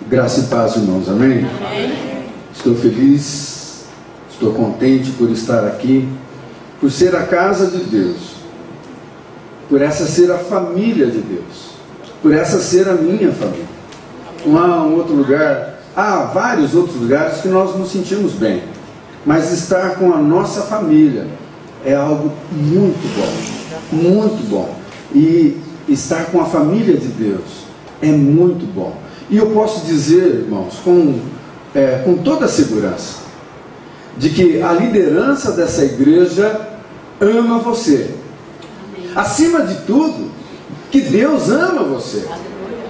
Graça e paz, irmãos, amém? Estou feliz, estou contente por estar aqui, por ser a casa de Deus, por essa ser a família de Deus, por essa ser a minha família. Não há um outro lugar, há vários outros lugares que nós nos sentimos bem, mas estar com a nossa família é algo muito bom, e estar com a família de Deus é muito bom. E eu posso dizer, irmãos, com toda a segurança, de que a liderança dessa igreja ama você. Acima de tudo, que Deus ama você.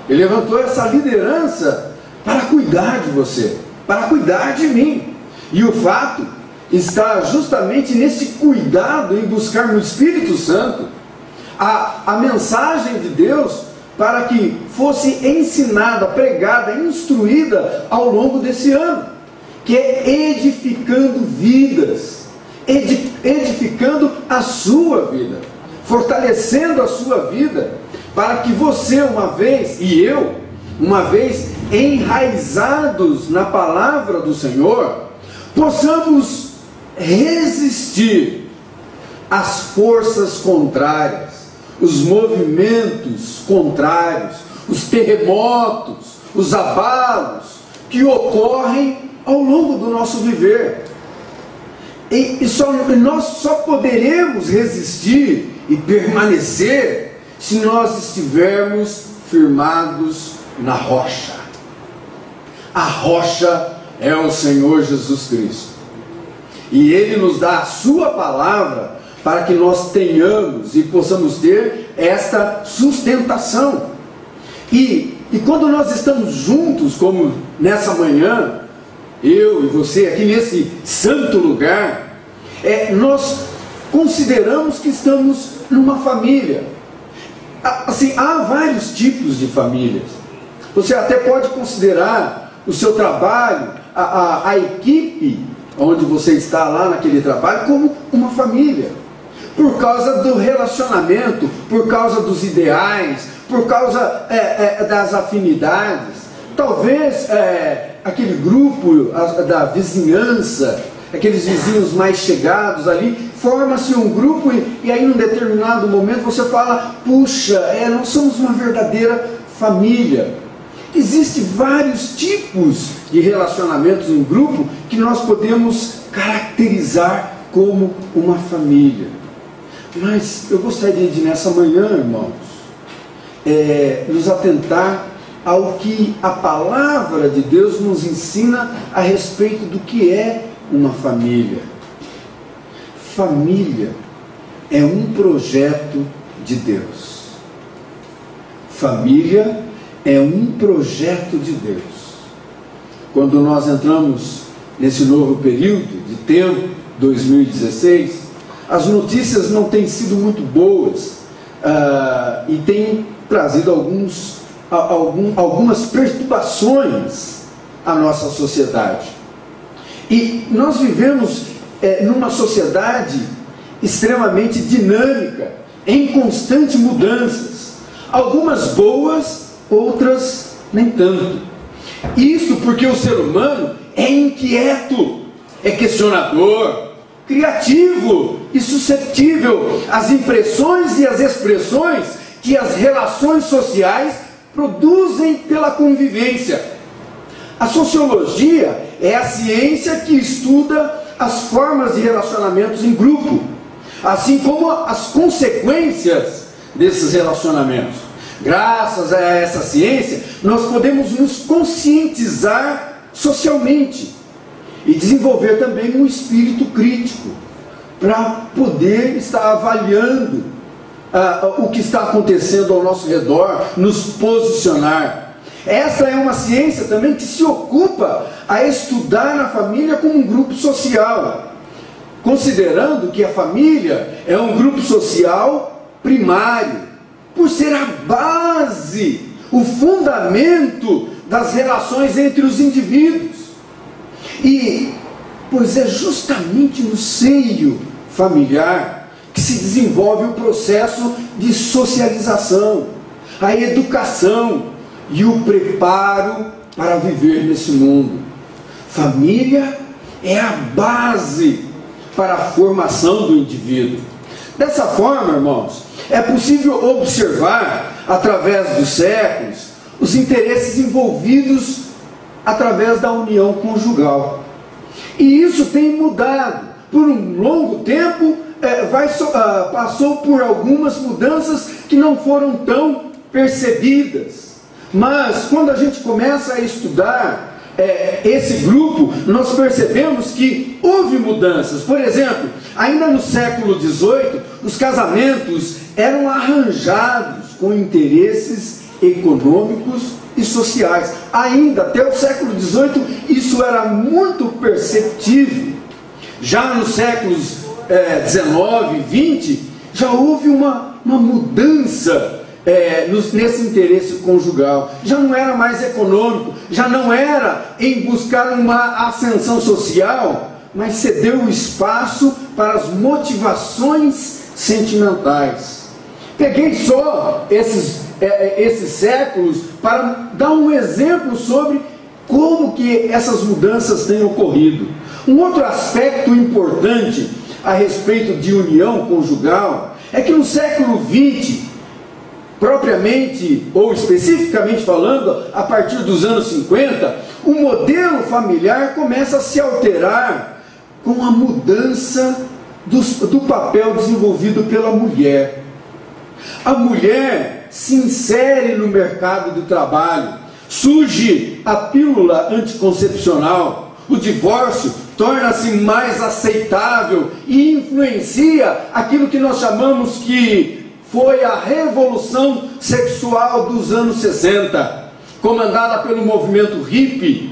Ele levantou essa liderança para cuidar de você, para cuidar de mim. E o fato está justamente nesse cuidado em buscar no Espírito Santo a mensagem de Deus, para que fosse ensinada, pregada, instruída ao longo desse ano, que é edificando vidas, edificando a sua vida, fortalecendo a sua vida, para que você uma vez, e eu, uma vez enraizados na palavra do Senhor, possamos resistir às forças contrárias, os movimentos contrários, os terremotos, os abalos que ocorrem ao longo do nosso viver. E nós só poderemos resistir e permanecer se nós estivermos firmados na rocha. A rocha é o Senhor Jesus Cristo. E Ele nos dá a sua palavra para que nós tenhamos e possamos ter esta sustentação. E quando nós estamos juntos, como nessa manhã, eu e você aqui nesse santo lugar, nós consideramos que estamos numa família. Assim, há vários tipos de famílias. Você até pode considerar o seu trabalho, a equipe onde você está lá naquele trabalho, como uma família. Por causa do relacionamento, por causa dos ideais, por causa das afinidades. Talvez aquele grupo da vizinhança, aqueles vizinhos mais chegados ali, forma-se um grupo e aí num determinado momento você fala, puxa, nós somos uma verdadeira família. Existem vários tipos de relacionamentos em grupo que nós podemos caracterizar como uma família. Mas eu gostaria de nessa manhã, irmãos, nos atentar ao que a palavra de Deus nos ensina a respeito do que é uma família. Família é um projeto de Deus. Família é um projeto de Deus. Quando nós entramos nesse novo período de tempo, 2016, as notícias não têm sido muito boas e têm trazido algumas perturbações à nossa sociedade. E nós vivemos numa sociedade extremamente dinâmica, em constante mudanças, algumas boas, outras nem tanto. Isso porque o ser humano é inquieto, é questionador, criativo e suscetível às impressões e às expressões que as relações sociais produzem pela convivência. A sociologia é a ciência que estuda as formas de relacionamentos em grupo, assim como as consequências desses relacionamentos. Graças a essa ciência, nós podemos nos conscientizar socialmente e desenvolver também um espírito crítico para poder estar avaliando o que está acontecendo ao nosso redor, nos posicionar. Essa é uma ciência também que se ocupa a estudar na família como um grupo social, considerando que a família é um grupo social primário, por ser a base, o fundamento das relações entre os indivíduos. E, pois é justamente no seio familiar que se desenvolve o processo de socialização, a educação e o preparo para viver nesse mundo. Família é a base para a formação do indivíduo. Dessa forma, irmãos, é possível observar, através dos séculos, os interesses envolvidos através da união conjugal. E isso tem mudado. Por um longo tempo, passou por algumas mudanças que não foram tão percebidas. Mas, quando a gente começa a estudar esse grupo, nós percebemos que houve mudanças. Por exemplo, ainda no século XVIII, os casamentos eram arranjados com interesses econômicos e sociais. Ainda até o século XVIII, isso era muito perceptível. Já nos séculos XIX e XX, já houve uma mudança nesse interesse conjugal. Já não era mais econômico, já não era em buscar uma ascensão social, mas cedeu o espaço para as motivações sentimentais. Peguei só esses séculos para dar um exemplo sobre como que essas mudanças têm ocorrido. Um outro aspecto importante a respeito de união conjugal é que no século XX, propriamente ou especificamente falando, a partir dos anos 50, o modelo familiar começa a se alterar com a mudança do papel desenvolvido pela mulher. A mulher se insere no mercado do trabalho, surge a pílula anticoncepcional, o divórcio torna-se mais aceitável e influencia aquilo que nós chamamos que foi a revolução sexual dos anos 60, comandada pelo movimento hippie,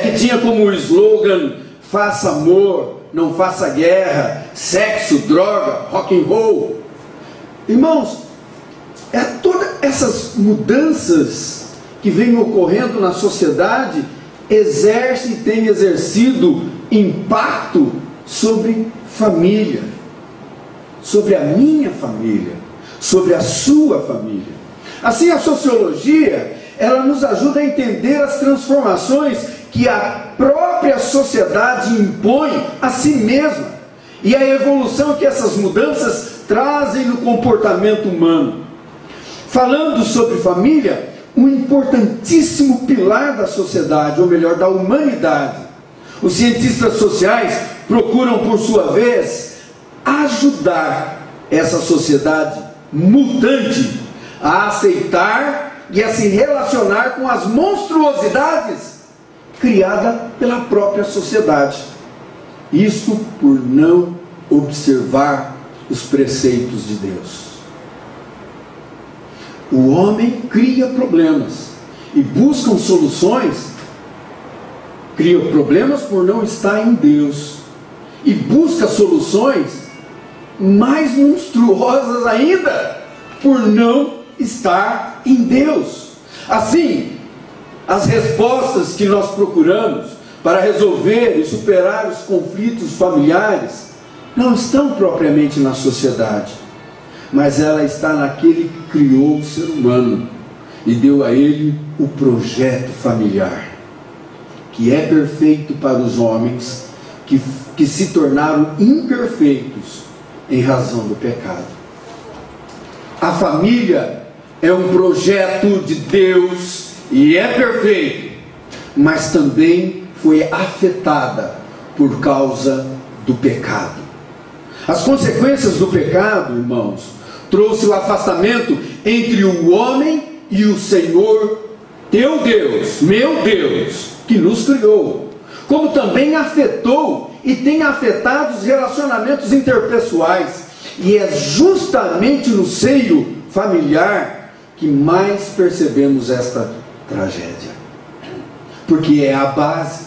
que tinha como slogan: faça amor, não faça guerra, sexo, droga, rock and roll. Irmãos, todas essas mudanças que vêm ocorrendo na sociedade exercem e têm exercido impacto sobre família, sobre a minha família, sobre a sua família. Assim, a sociologia, ela nos ajuda a entender as transformações que a própria sociedade impõe a si mesma e a evolução que essas mudanças trazem no comportamento humano. Falando sobre família, um importantíssimo pilar da sociedade, ou melhor, da humanidade. Os cientistas sociais procuram, por sua vez, ajudar essa sociedade mutante a aceitar e a se relacionar com as monstruosidades criadas pela própria sociedade. Isso por não observar os preceitos de Deus. O homem cria problemas e busca soluções, cria problemas por não estar em Deus, e busca soluções mais monstruosas ainda por não estar em Deus. Assim, as respostas que nós procuramos para resolver e superar os conflitos familiares não estão propriamente na sociedade, mas ela está naquele que criou o ser humano e deu a ele o projeto familiar, que é perfeito para os homens que se tornaram imperfeitos em razão do pecado. A família é um projeto de Deus e é perfeito, mas também foi afetada por causa do pecado. As consequências do pecado, irmãos, trouxe o afastamento entre o homem e o Senhor, teu Deus, meu Deus, que nos criou, como também afetou e tem afetado os relacionamentos interpessoais, e é justamente no seio familiar que mais percebemos esta tragédia, porque é a base.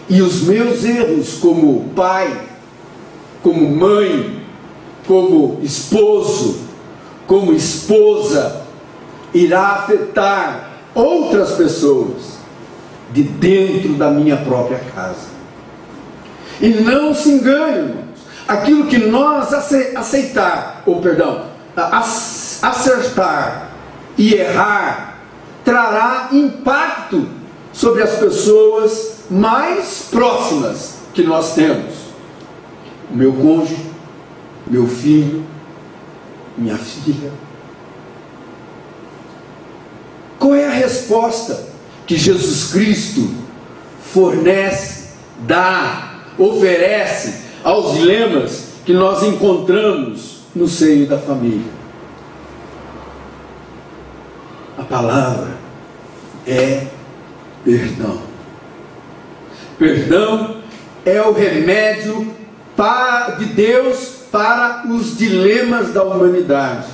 E os meus erros como pai, como mãe, como esposo, como esposa, irá afetar outras pessoas de dentro da minha própria casa. E não se engane, irmãos, aquilo que nós acertar e errar trará impacto sobre as pessoas mais próximas que nós temos. O meu cônjuge, meu filho, minha filha. Qual é a resposta que Jesus Cristo fornece, dá, oferece aos dilemas que nós encontramos no seio da família? A palavra é perdão. Perdão é o remédio de Deus para os dilemas da humanidade.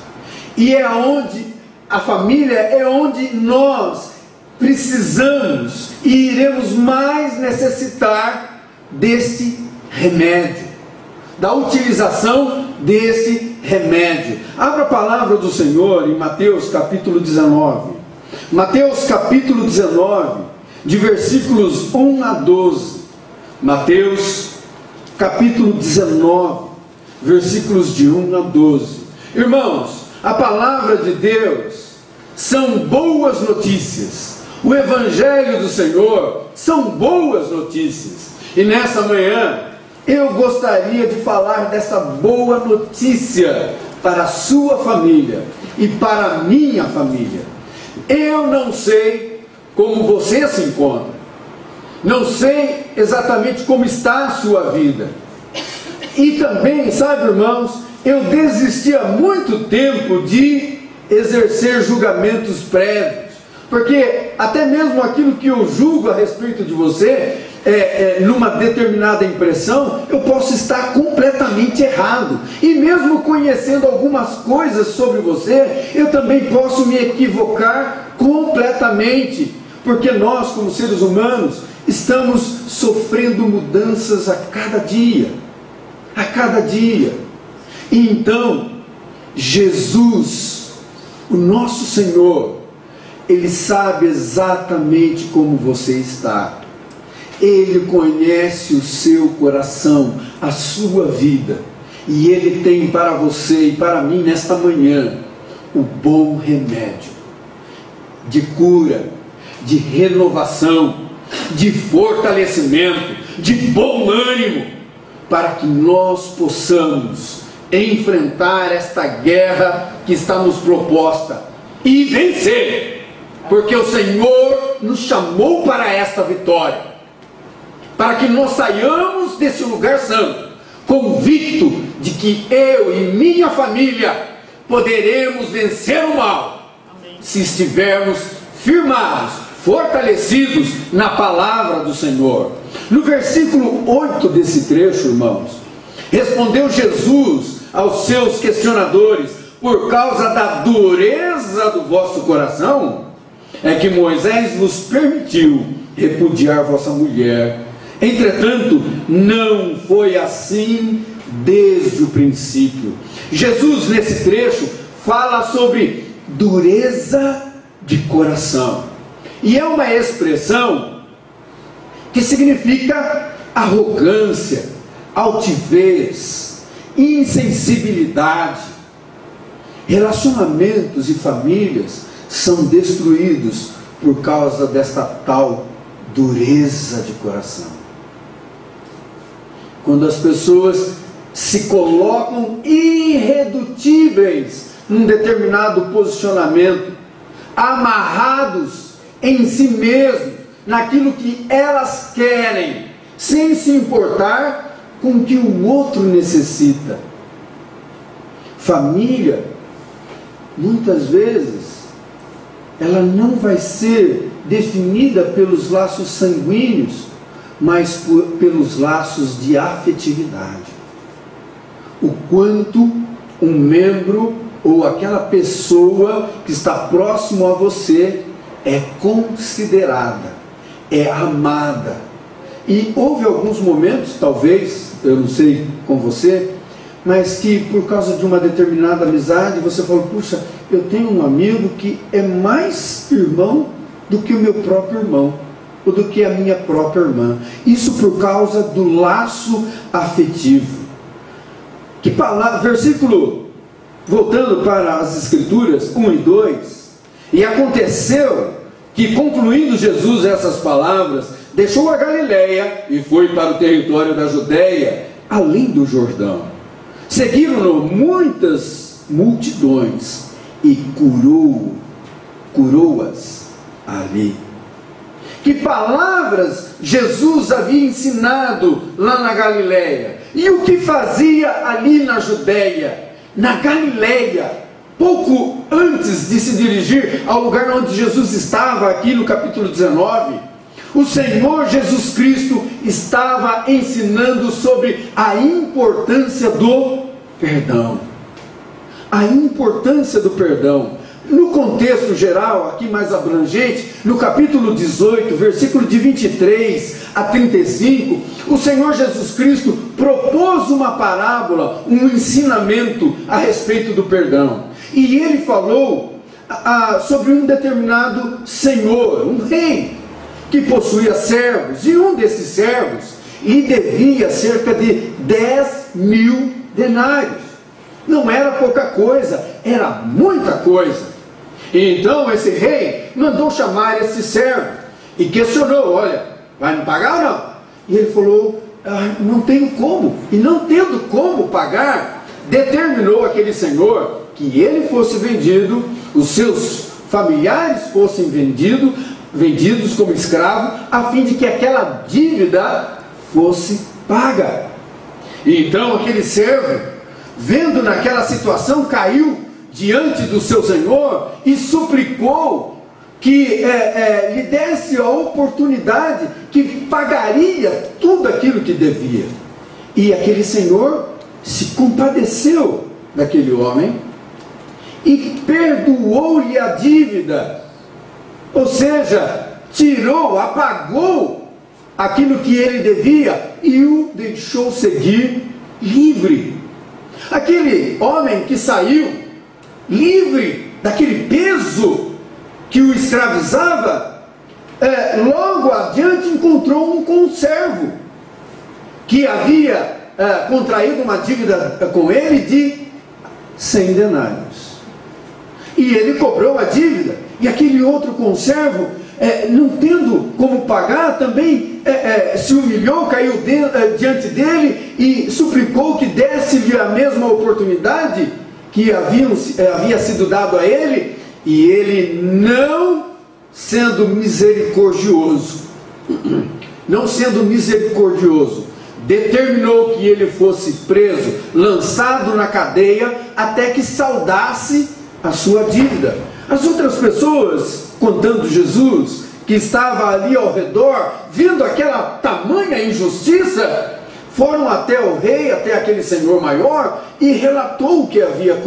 E é onde a família é onde nós precisamos e iremos mais necessitar desse remédio, da utilização desse remédio. Abra a palavra do Senhor em Mateus capítulo 19. Mateus capítulo 19, de versículos 1 a 12. Mateus capítulo 19, versículos de 1 a 12. Irmãos, a palavra de Deus são boas notícias. O Evangelho do Senhor são boas notícias. E nessa manhã eu gostaria de falar dessa boa notícia para a sua família e para a minha família. Eu não sei como você se encontra, não sei exatamente como está a sua vida. E também, sabe, irmãos, eu desisti há muito tempo de exercer julgamentos prévios, porque até mesmo aquilo que eu julgo a respeito de você, numa determinada impressão, eu posso estar completamente errado. E mesmo conhecendo algumas coisas sobre você, eu também posso me equivocar completamente, porque nós, como seres humanos, estamos sofrendo mudanças a cada dia. A cada dia. E então, Jesus, o nosso Senhor, Ele sabe exatamente como você está. Ele conhece o seu coração, a sua vida. E Ele tem para você e para mim nesta manhã o bom remédio de cura, de renovação, de fortalecimento, de bom ânimo, para que nós possamos enfrentar esta guerra que está nos proposta e vencer, porque o Senhor nos chamou para esta vitória, para que nós saiamos desse lugar santo, convicto de que eu e minha família poderemos vencer o mal, se estivermos firmados, fortalecidos na palavra do Senhor. No versículo 8 desse trecho, irmãos, respondeu Jesus aos seus questionadores: por causa da dureza do vosso coração, é que Moisés vos permitiu repudiar vossa mulher. Entretanto, não foi assim desde o princípio. Jesus, nesse trecho, fala sobre dureza de coração. E é uma expressão que significa arrogância, altivez, insensibilidade. Relacionamentos e famílias são destruídos por causa desta tal dureza de coração. Quando as pessoas se colocam irredutíveis num determinado posicionamento, amarrados em si mesmos, naquilo que elas querem, sem se importar com o que o outro necessita. Família, muitas vezes, ela não vai ser definida pelos laços sanguíneos, mas pelos laços de afetividade. O quanto um membro ou aquela pessoa que está próximo a você é considerada, é amada. E houve alguns momentos, talvez, eu não sei com você, mas que por causa de uma determinada amizade, você falou: puxa, eu tenho um amigo que é mais irmão do que o meu próprio irmão, ou do que a minha própria irmã. Isso por causa do laço afetivo. Que palavra, versículo, voltando para as Escrituras 1 e 2, e aconteceu que, concluindo Jesus essas palavras, deixou a Galileia e foi para o território da Judéia, além do Jordão. Seguiram-no muitas multidões e curou-as ali. Que palavras Jesus havia ensinado lá na Galileia? E o que fazia ali na Judéia? Na Galileia, pouco antes de se dirigir ao lugar onde Jesus estava, aqui no capítulo 19, o Senhor Jesus Cristo estava ensinando sobre a importância do perdão. A importância do perdão. No contexto geral, aqui mais abrangente, no capítulo 18, versículo de 23 a 35, o Senhor Jesus Cristo propôs uma parábola, um ensinamento a respeito do perdão. E ele falou sobre um determinado senhor, um rei, que possuía servos, e um desses servos lhe devia cerca de 10.000 denários. Não era pouca coisa, era muita coisa. E então esse rei mandou chamar esse servo e questionou: olha, vai me pagar ou não? E ele falou: não tenho como. E não tendo como pagar, determinou aquele senhor que ele fosse vendido, os seus familiares fossem vendidos como escravo, a fim de que aquela dívida fosse paga. E então aquele servo, vendo naquela situação, caiu diante do seu senhor e suplicou que lhe desse a oportunidade, que pagaria tudo aquilo que devia. E aquele senhor se compadeceu daquele homem e perdoou-lhe a dívida, ou seja, apagou aquilo que ele devia e o deixou seguir livre. Aquele homem que saiu livre daquele peso que o escravizava, logo adiante encontrou um conservo que havia contraído uma dívida com ele de 100 denários. E ele cobrou a dívida. E aquele outro conservo, não tendo como pagar, também se humilhou, caiu diante dele e suplicou que desse-lhe a mesma oportunidade que havia sido dado a ele. E ele, não sendo misericordioso, determinou que ele fosse preso, lançado na cadeia, até que saldasse a sua dívida. As outras pessoas, contando Jesus, que estava ali ao redor, vendo aquela tamanha injustiça, foram até o rei, até aquele senhor maior, e relatou o que havia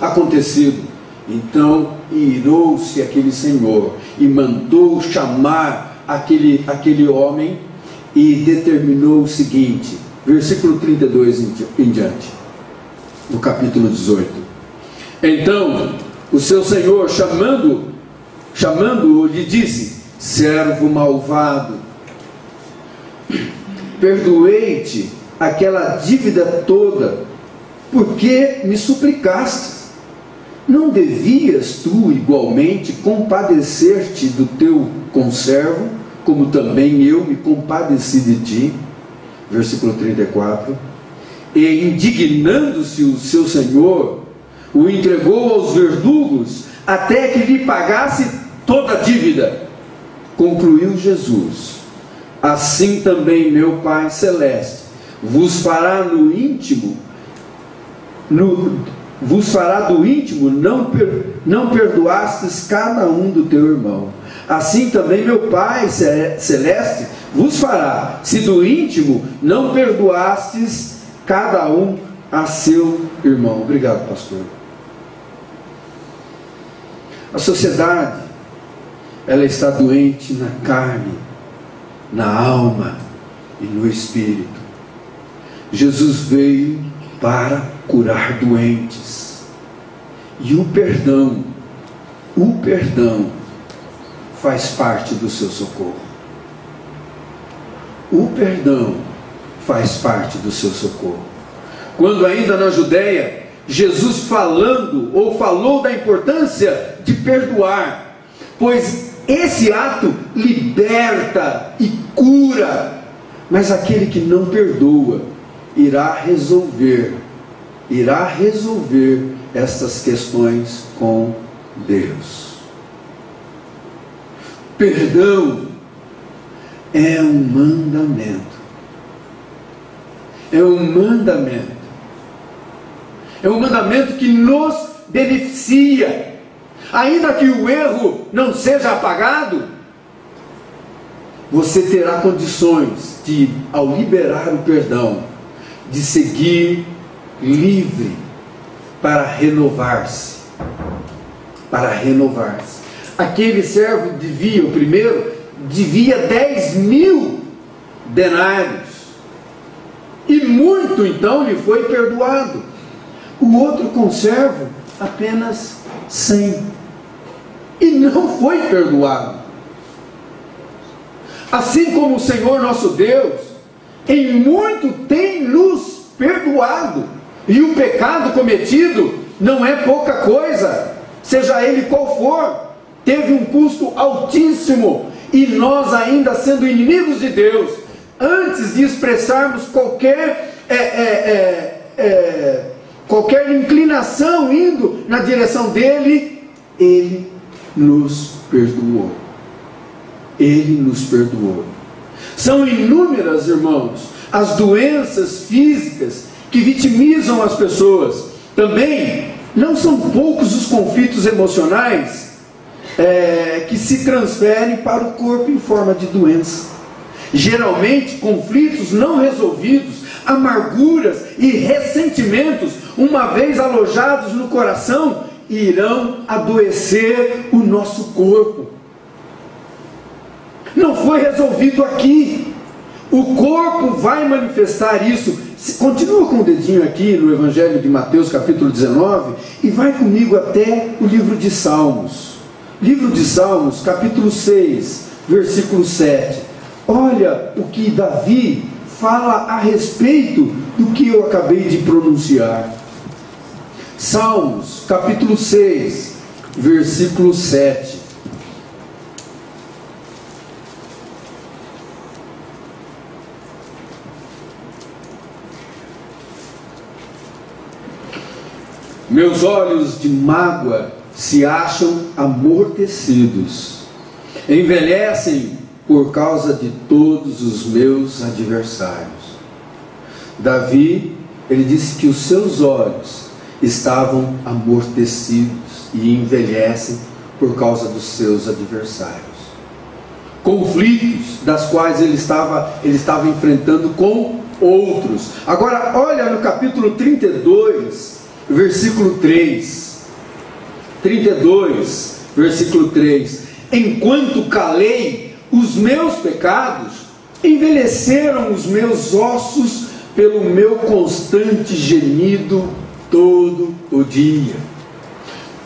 acontecido. Então irou-se aquele senhor e mandou chamar aquele homem e determinou o seguinte, versículo 32 em diante, do capítulo 18. Então o seu senhor, chamando-o, lhe disse: servo malvado, perdoei-te aquela dívida toda, porque me suplicaste. Não devias tu igualmente compadecer-te do teu conservo, como também eu me compadeci de ti? Versículo 34. E indignando-se o seu senhor, o entregou aos verdugos, até que lhe pagasse toda a dívida. Concluiu Jesus: assim também meu Pai Celeste vos fará do íntimo não perdoastes cada um do teu irmão. Assim também meu Pai Celeste vos fará, se do íntimo não perdoastes cada um a seu irmão. Obrigado, pastor. A sociedade, ela está doente na carne, na alma e no espírito. Jesus veio para curar doentes. E o perdão faz parte do seu socorro. O perdão faz parte do seu socorro. Quando ainda na Judéia, Jesus falou da importância de perdoar, pois esse ato liberta e cura, mas aquele que não perdoa irá resolver essas questões com Deus. Perdão é um mandamento. É um mandamento. É um mandamento que nos beneficia. Ainda que o erro não seja apagado, você terá condições de, ao liberar o perdão, de seguir livre para renovar-se. Para renovar-se. Aquele servo devia, o primeiro, devia 10.000 denários. E muito então lhe foi perdoado. O outro conservo apenas 100. E não foi perdoado. Assim como o Senhor nosso Deus, em muito tem nos perdoado. E o pecado cometido não é pouca coisa, seja ele qual for. Teve um custo altíssimo. E nós ainda sendo inimigos de Deus, antes de expressarmos qualquer inclinação indo na direção dele, Ele nos perdoou. Ele nos perdoou. São inúmeras, irmãos, as doenças físicas que vitimizam as pessoas. Também não são poucos os conflitos emocionais que se transferem para o corpo em forma de doença. Geralmente, conflitos não resolvidos, amarguras e ressentimentos, uma vez alojados no coração, irão adoecer o nosso corpo. Não foi resolvido aqui. O corpo vai manifestar isso. Continua com o dedinho aqui no Evangelho de Mateus, capítulo 19, e vai comigo até o livro de Salmos. Livro de Salmos, capítulo 6, versículo 7. Olha o que Davi fala a respeito do que eu acabei de pronunciar. Salmos, capítulo 6, versículo 7. Meus olhos de mágoa se acham amortecidos, envelhecem por causa de todos os meus adversários. Davi, ele disse que os seus olhos estavam amortecidos e envelhecem por causa dos seus adversários. Conflitos das quais ele estava enfrentando com outros. Agora, olha no capítulo 32, versículo 3. 32, versículo 3. Enquanto calei os meus pecados, envelheceram os meus ossos pelo meu constante gemido todo o dia.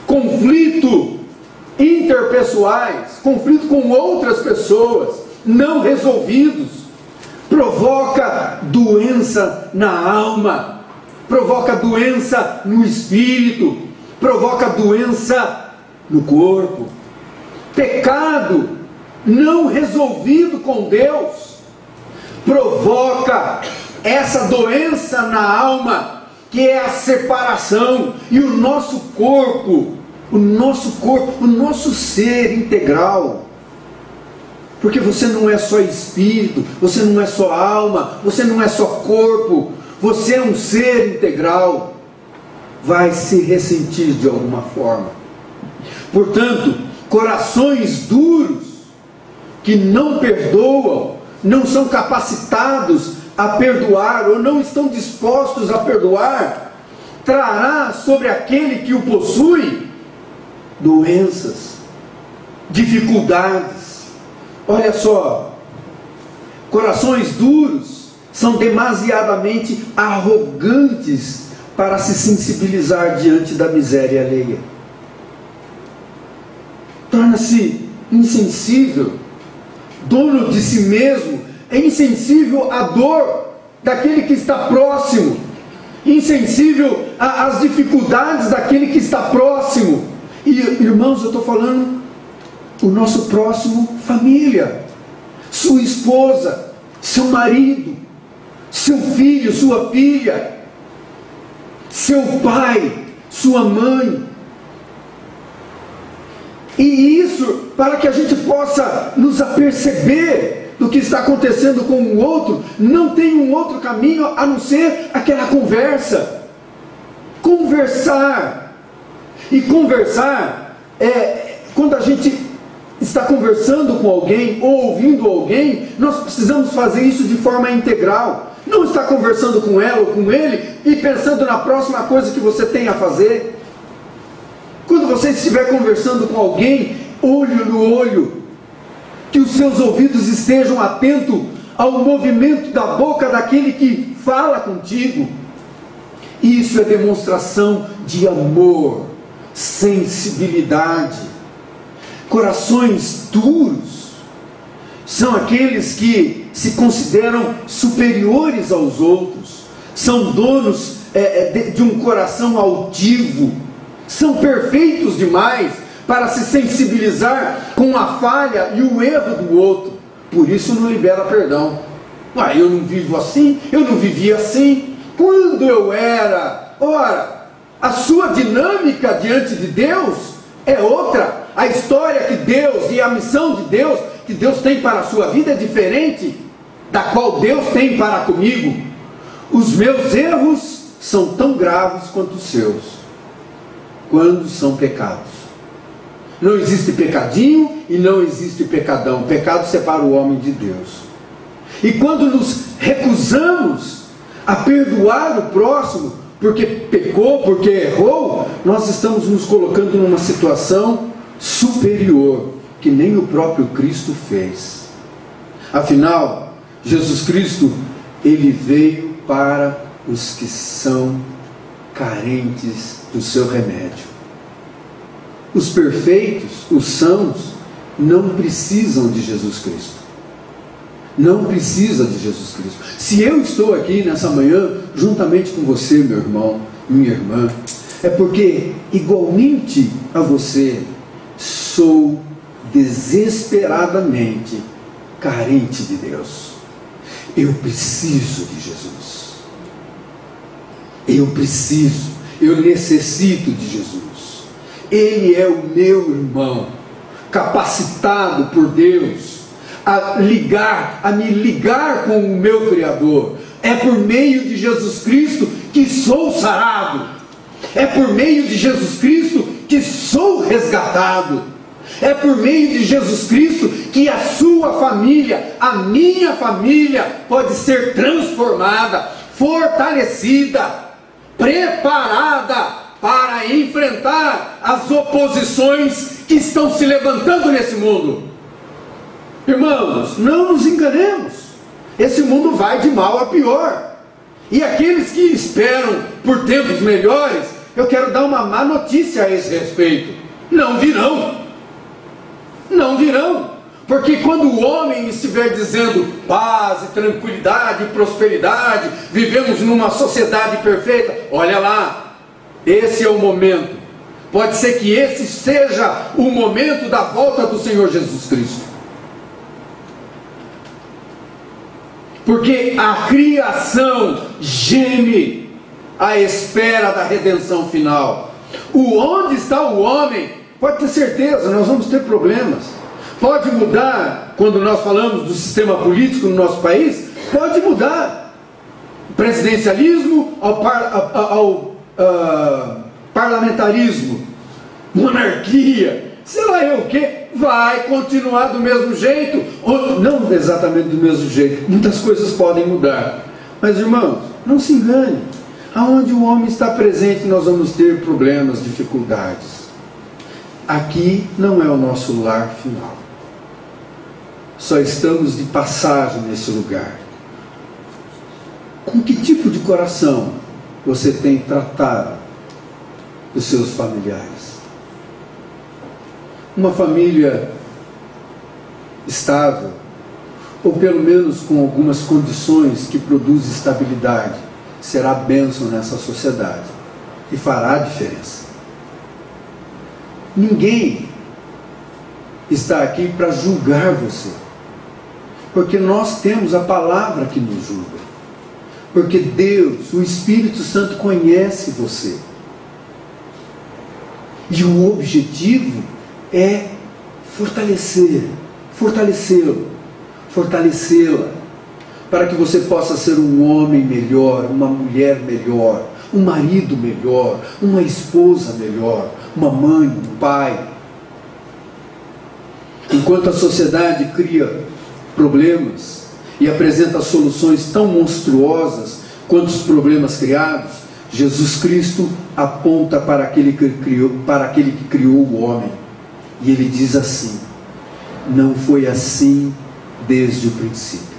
Conflito interpessoais, conflito com outras pessoas, não resolvidos, provoca doença na alma, provoca doença no espírito, provoca doença no corpo. Pecado não resolvido com Deus provoca essa doença na alma, que é a separação. E o nosso corpo, o nosso ser integral, porque você não é só espírito, você não é só alma, você não é só corpo, você é um ser integral, vai se ressentir de alguma forma. Portanto, corações duros que não perdoam, não são capacitados a perdoar ou não estão dispostos a perdoar, trará sobre aquele que o possui doenças, dificuldades. Olha só, corações duros são demasiadamente arrogantes para se sensibilizar diante da miséria alheia. Torna-se insensível, dono de si mesmo, é insensível à dor daquele que está próximo, insensível às dificuldades daquele que está próximo. E irmãos, eu estou falando o nosso próximo, família, sua esposa, seu marido, seu filho, sua filha, seu pai, sua mãe. E isso para que a gente possa nos aperceber do que está acontecendo com o outro. Não tem um outro caminho a não ser aquela conversa. Conversar. E conversar quando a gente está conversando com alguém ou ouvindo alguém, nós precisamos fazer isso de forma integral. Não estar conversando com ela ou com ele e pensando na próxima coisa que você tem a fazer. Quando você estiver conversando com alguém, olho no olho, que os seus ouvidos estejam atentos ao movimento da boca daquele que fala contigo. Isso é demonstração de amor, sensibilidade. Corações duros são aqueles que se consideram superiores aos outros, são donos de um coração altivo, são perfeitos demais para se sensibilizar com a falha e o erro do outro. Por isso não libera perdão. Eu não vivo assim, eu não vivia assim. Quando eu era? Ora, a sua dinâmica diante de Deus é outra. A história que Deus e a missão de Deus, que Deus tem para a sua vida, é diferente da qual Deus tem para comigo. Os meus erros são tão graves quanto os seus, quando são pecados. Não existe pecadinho e não existe pecadão. O pecado separa o homem de Deus. E quando nos recusamos a perdoar o próximo, porque pecou, porque errou, nós estamos nos colocando numa situação superior, que nem o próprio Cristo fez. Afinal, Jesus Cristo, Ele veio para os que são carentes do seu remédio. Os perfeitos, os sãos, não precisam de Jesus Cristo. Não precisa de Jesus Cristo. Se eu estou aqui nessa manhã, juntamente com você, meu irmão, minha irmã, é porque, igualmente a você, sou desesperadamente carente de Deus. Eu preciso de Jesus. Eu necessito de Jesus. Ele é o meu irmão, capacitado por Deus a me ligar com o meu Criador. É por meio de Jesus Cristo que sou sarado. É por meio de Jesus Cristo que sou resgatado. É por meio de Jesus Cristo que a sua família, a minha família, pode ser transformada, fortalecida, preparada para enfrentar as oposições que estão se levantando nesse mundo. Irmãos, não nos enganemos. Esse mundo vai de mal a pior. E aqueles que esperam por tempos melhores, eu quero dar uma má notícia a esse respeito. Não virão. Não virão. Porque quando o homem estiver dizendo paz e tranquilidade e prosperidade, vivemos numa sociedade perfeita, olha lá, esse é o momento. Pode ser que esse seja o momento da volta do Senhor Jesus Cristo. Porque a criação geme à espera da redenção final. Onde está o homem? Pode ter certeza, nós vamos ter problemas. Pode mudar, quando nós falamos do sistema político no nosso país, pode mudar. Presidencialismo ao parlamentarismo, monarquia, sei lá eu o que, vai continuar do mesmo jeito, ou não exatamente do mesmo jeito, muitas coisas podem mudar. Mas irmãos, não se engane, aonde o homem está presente nós vamos ter problemas, dificuldades. Aqui não é o nosso lar final, só estamos de passagem nesse lugar. Com que tipo de coração você tem tratado os seus familiares? Uma família estável, ou pelo menos com algumas condições que produzem estabilidade, será bênção nessa sociedade e fará a diferença. Ninguém está aqui para julgar você. Porque nós temos a palavra que nos julga. Porque Deus, o Espírito Santo, conhece você. E o objetivo é fortalecê-la, para que você possa ser um homem melhor, uma mulher melhor, um marido melhor, uma esposa melhor, uma mãe, um pai. Enquanto a sociedade cria problemas e apresenta soluções tão monstruosas quanto os problemas criados, Jesus Cristo aponta para aquele que criou o homem. E ele diz assim: não foi assim desde o princípio.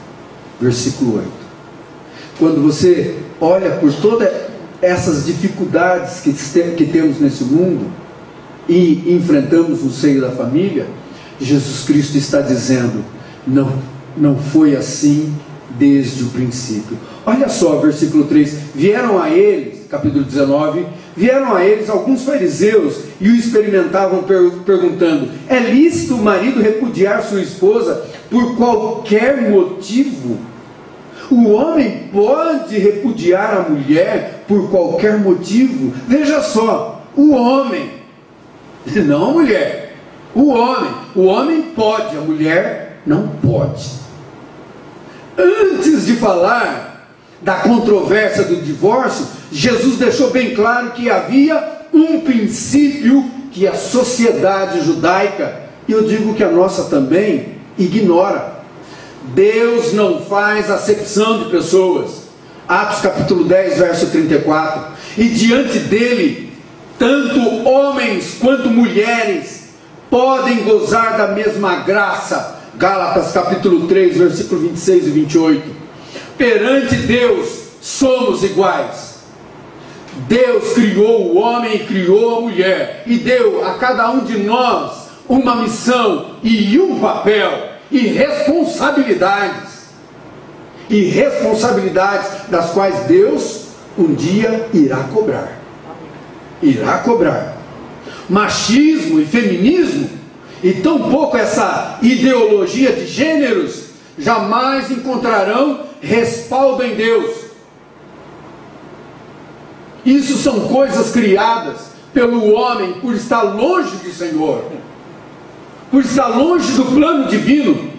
Versículo 8. Quando você olha por todas essas dificuldades que temos nesse mundo e enfrentamos no seio da família, Jesus Cristo está dizendo: não foi assim desde o princípio. Olha só, versículo 3. Vieram a eles, capítulo 19, vieram a eles alguns fariseus e o experimentavam perguntando: é lícito o marido repudiar sua esposa por qualquer motivo? O homem pode repudiar a mulher por qualquer motivo? Veja só, o homem, não a mulher. O homem pode, a mulher não pode. Antes de falar da controvérsia do divórcio, Jesus deixou bem claro que havia um princípio que a sociedade judaica, e eu digo que a nossa também, ignora. Deus não faz acepção de pessoas. Atos capítulo 10, verso 34. E diante dele, tanto homens quanto mulheres podem gozar da mesma graça. Gálatas capítulo 3, versículo 26 e 28. Perante Deus somos iguais. Deus criou o homem e criou a mulher, e deu a cada um de nós uma missão e um papel e responsabilidades das quais Deus um dia irá cobrar. Machismo e feminismo, e tampouco essa ideologia de gêneros, jamais encontrarão respaldo em Deus. Isso são coisas criadas pelo homem por estar longe do Senhor, por estar longe do plano divino.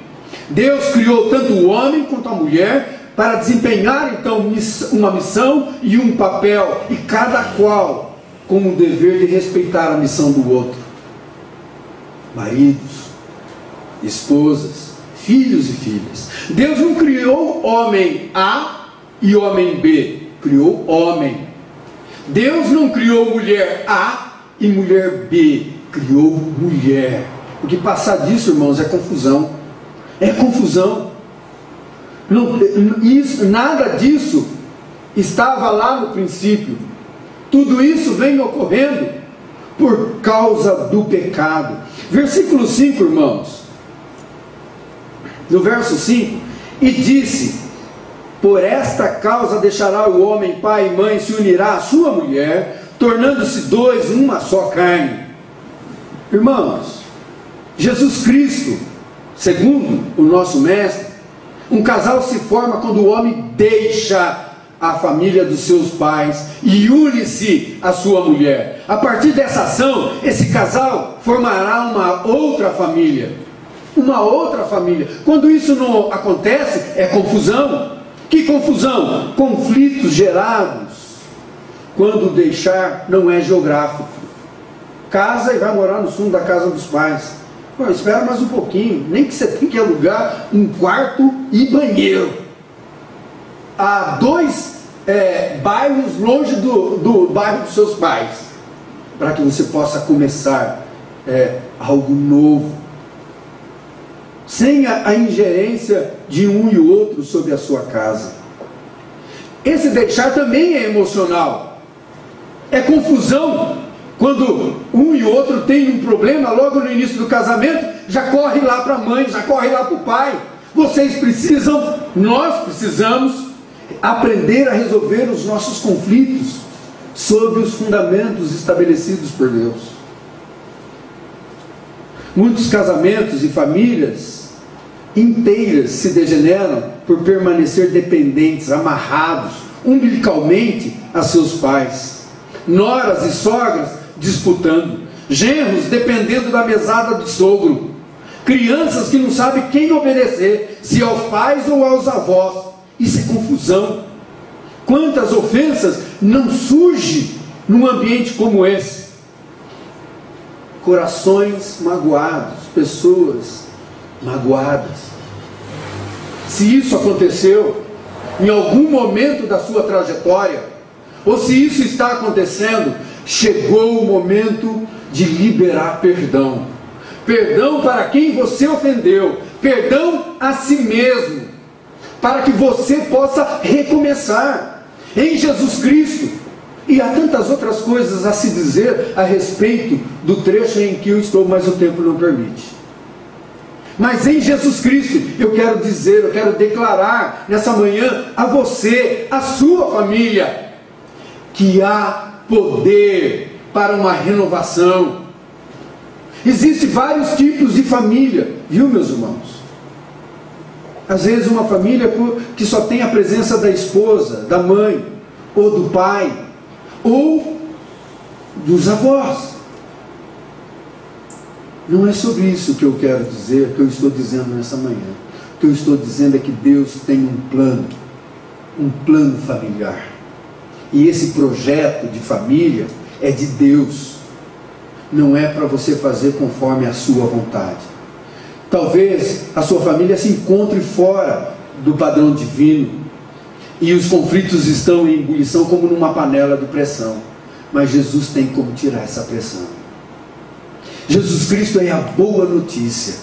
Deus criou tanto o homem quanto a mulher para desempenhar então uma missão e um papel, e cada qual com o dever de respeitar a missão do outro. Maridos, esposas, filhos e filhas. Deus não criou homem A e homem B, criou homem. Deus não criou mulher A e mulher B, criou mulher. Porque passar disso, irmãos, é confusão. É confusão. Nada disso estava lá no princípio. Tudo isso vem ocorrendo por causa do pecado. Versículo 5, irmãos. No verso 5: e disse: por esta causa deixará o homem pai e mãe, se unirá à sua mulher, tornando-se dois uma só carne. Irmãos, Jesus Cristo, segundo o nosso mestre, um casal se forma quando o homem deixa a família dos seus pais e une-se à sua mulher. A partir dessa ação, esse casal formará uma outra família. Uma outra família. Quando isso não acontece, é confusão. Que confusão? Conflitos gerados quando deixar não é geográfico. Casa e vai morar no fundo da casa dos pais. Pô, espera mais um pouquinho, nem que você tenha que alugar um quarto e banheiro. Há 2 bairros longe do bairro dos seus pais, para que você possa começar algo novo, sem a ingerência de um e outro sobre a sua casa. Esse deixar também é emocional, é confusão. Quando um e outro tem um problema, logo no início do casamento, já corre lá para a mãe, já corre lá para o pai. Nós precisamos aprender a resolver os nossos conflitos sob os fundamentos estabelecidos por Deus. Muitos casamentos e famílias inteiras se degeneram por permanecer dependentes, amarrados umbilicalmente a seus pais. Noras e sogras disputando, genros dependendo da mesada do sogro, crianças que não sabem quem obedecer, se aos pais ou aos avós. Isso é confusão. Quantas ofensas não surgem num ambiente como esse? Corações magoados, pessoas magoadas. Se isso aconteceu em algum momento da sua trajetória, ou se isso está acontecendo, chegou o momento de liberar perdão. Perdão para quem você ofendeu, perdão a si mesmo, para que você possa recomeçar em Jesus Cristo. E há tantas outras coisas a se dizer a respeito do trecho em que eu estou, mas o tempo não permite. Mas em Jesus Cristo, eu quero dizer, eu quero declarar nessa manhã a você, a sua família, que há poder para uma renovação. Existem vários tipos de família, viu, meus irmãos? Às vezes uma família que só tem a presença da esposa, da mãe, ou do pai, ou dos avós. Não é sobre isso que eu quero dizer, que eu estou dizendo nessa manhã. O que eu estou dizendo é que Deus tem um plano familiar. E esse projeto de família é de Deus. Não é para você fazer conforme a sua vontade. Talvez a sua família se encontre fora do padrão divino e os conflitos estão em ebulição como numa panela de pressão. Mas Jesus tem como tirar essa pressão. Jesus Cristo é a boa notícia.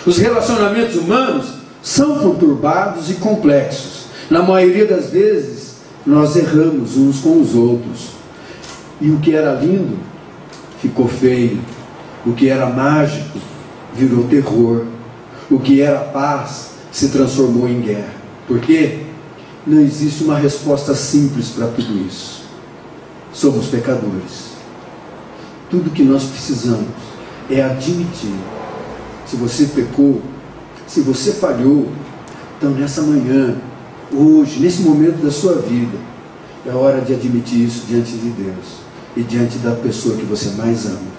Os relacionamentos humanos são conturbados e complexos. Na maioria das vezes, nós erramos uns com os outros. E o que era lindo ficou feio. O que era mágico virou terror. O que era paz se transformou em guerra. Por quê? Não existe uma resposta simples para tudo isso. Somos pecadores. Tudo que nós precisamos é admitir. Se você pecou, se você falhou, então nessa manhã, hoje, nesse momento da sua vida, é hora de admitir isso diante de Deus e diante da pessoa que você mais ama.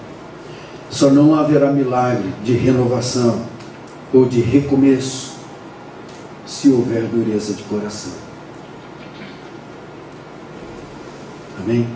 Só não haverá milagre de renovação ou de recomeço se houver dureza de coração. Amém?